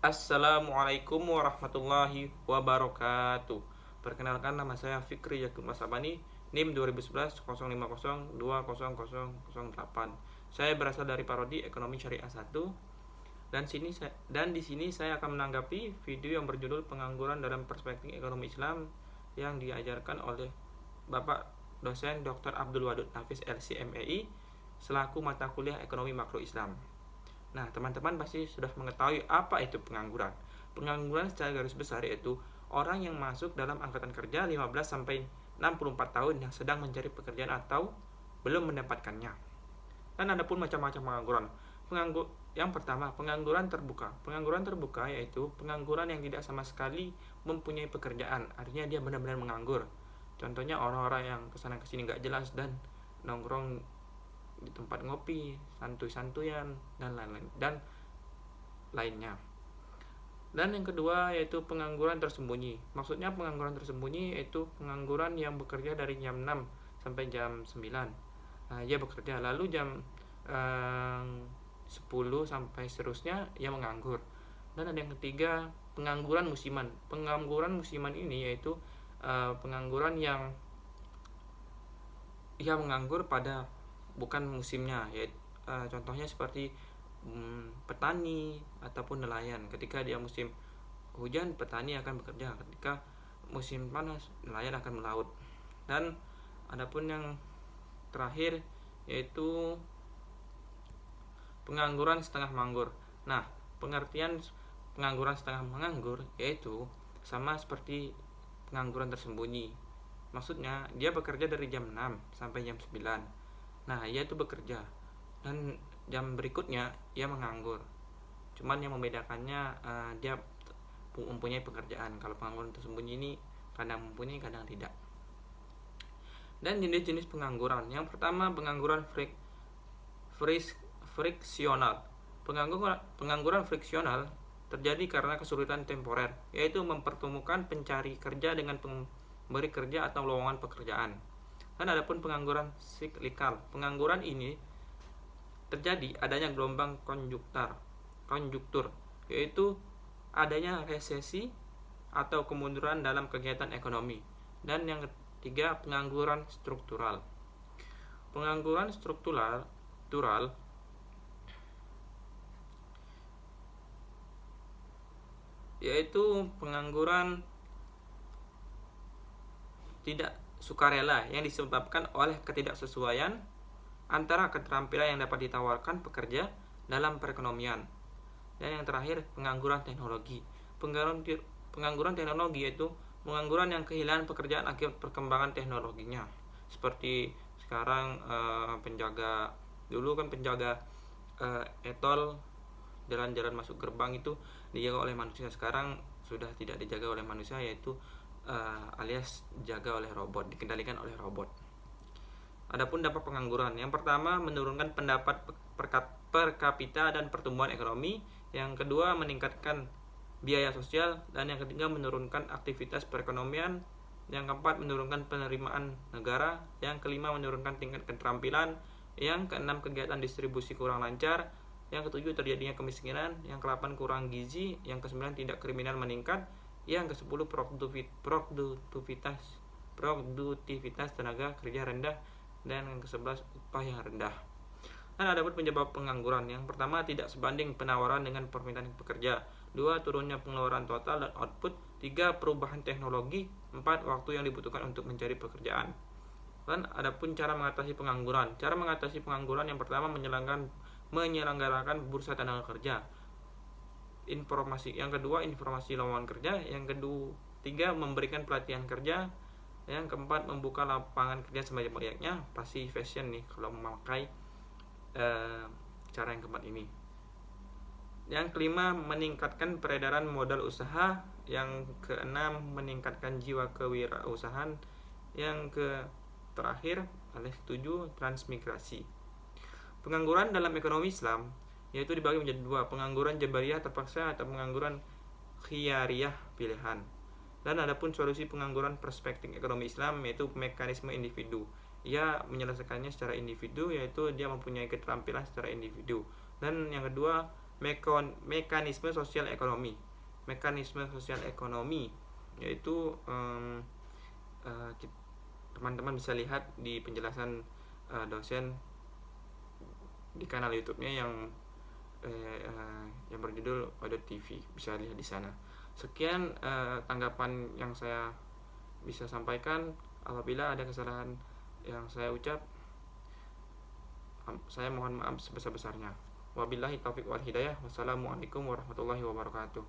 Assalamualaikum warahmatullahi wabarakatuh. Perkenalkan, nama saya Fikri Yakub Masabani, NIM 2011 050 20008. Saya berasal dari Parodi Ekonomi Syariah 1 dan di sini saya akan menanggapi video yang berjudul Pengangguran dalam Perspektif Ekonomi Islam yang diajarkan oleh Bapak dosen Dr. Abdul Wadud Hafiz LC.MEI selaku mata kuliah Ekonomi Makro Islam. Nah, teman-teman pasti sudah mengetahui apa itu pengangguran. Pengangguran secara garis besar yaitu orang yang masuk dalam angkatan kerja 15 sampai 64 tahun yang sedang mencari pekerjaan atau belum mendapatkannya. Dan ada pun macam-macam pengangguran. Yang pertama, pengangguran terbuka. Pengangguran terbuka yaitu pengangguran yang tidak sama sekali mempunyai pekerjaan. Artinya dia benar-benar menganggur. Contohnya orang-orang yang kesana kesini nggak jelas dan nongkrong di tempat ngopi, santuy-santuyan dan lainnya. Dan yang kedua yaitu pengangguran tersembunyi. Maksudnya pengangguran tersembunyi yaitu pengangguran yang bekerja dari jam 6 sampai jam 9. Ia bekerja, lalu jam 10 sampai seterusnya ia menganggur. Dan ada yang ketiga, pengangguran musiman. Pengangguran musiman ini yaitu pengangguran yang ia menganggur pada bukan musimnya, yaitu contohnya seperti petani ataupun nelayan. Ketika dia musim hujan, petani akan bekerja. Ketika musim panas, nelayan akan melaut. Dan adapun yang terakhir yaitu pengangguran setengah menganggur. Nah, pengertian pengangguran setengah menganggur yaitu sama seperti pengangguran tersembunyi. Maksudnya dia bekerja dari jam 6 sampai jam 9. Nah, ia itu bekerja dan jam berikutnya ia menganggur. Cuman yang membedakannya dia mempunyai pekerjaan. Kalau pengangguran tersembunyi ini kadang mempunyai, kadang tidak. Dan jenis-jenis pengangguran. Yang pertama, pengangguran friksional. Pengangguran friksional terjadi karena kesulitan temporer, yaitu mempertemukan pencari kerja dengan pemberi kerja atau lowongan pekerjaan. Dan adapun pengangguran siklikal. Pengangguran ini terjadi adanya gelombang konjuktur, yaitu adanya resesi atau kemunduran dalam kegiatan ekonomi. Dan yang ketiga, pengangguran struktural. Pengangguran struktural yaitu pengangguran tidak sukarela yang disebabkan oleh ketidaksesuaian antara keterampilan yang dapat ditawarkan pekerja dalam perekonomian. Dan yang terakhir, pengangguran teknologi. Pengangguran teknologi yaitu pengangguran yang kehilangan pekerjaan akibat perkembangan teknologinya. Seperti sekarang penjaga etol jalan-jalan masuk gerbang itu dijaga oleh manusia. Sekarang sudah tidak dijaga oleh manusia, yaitu alias dijaga oleh robot, dikendalikan oleh robot. Adapun dampak pengangguran, yang pertama menurunkan pendapat per kapita dan pertumbuhan ekonomi, yang kedua meningkatkan biaya sosial, dan yang ketiga menurunkan aktivitas perekonomian, yang keempat menurunkan penerimaan negara, yang kelima menurunkan tingkat keterampilan, yang keenam kegiatan distribusi kurang lancar, yang ketujuh terjadinya kemiskinan, yang ke-8 kurang gizi, yang ke-9 tidak kriminal meningkat, yang ke-10 produktivitas tenaga kerja rendah, dan yang ke-11 upah yang rendah. Dan ada penyebab pengangguran. Yang pertama, tidak sebanding penawaran dengan permintaan pekerja. 2, turunnya pengeluaran total dan output. 3, perubahan teknologi. 4, waktu yang dibutuhkan untuk mencari pekerjaan. Dan ada pun cara mengatasi pengangguran. Cara mengatasi pengangguran yang pertama menyelenggarakan bursa tenaga kerja. Yang kedua, informasi lowongan kerja. Yang ketiga, memberikan pelatihan kerja. Yang keempat, membuka lapangan kerja sebanyak-banyaknya. Pasti fashion nih kalau memakai cara yang keempat ini. Yang kelima, meningkatkan peredaran modal usaha. Yang keenam, meningkatkan jiwa kewirausahaan. Yang terakhir, ke-7, transmigrasi. Pengangguran dalam ekonomi Islam yaitu dibagi menjadi 2, pengangguran jabariyah terpaksa atau pengangguran khiyariyah pilihan. Dan adapun solusi pengangguran perspektif ekonomi Islam yaitu mekanisme individu. Ia menyelesaikannya secara individu, yaitu dia mempunyai keterampilan secara individu. Dan yang kedua, mekanisme sosial ekonomi. Mekanisme sosial ekonomi yaitu teman-teman bisa lihat di penjelasan dosen di kanal YouTube-nya yang berjudul Odot TV, bisa lihat di sana. Sekian tanggapan yang saya bisa sampaikan. Apabila ada kesalahan yang saya ucap, saya mohon maaf sebesar-besarnya. Wabillahi taufiq wal hidayah. Wassalamualaikum warahmatullahi wabarakatuh.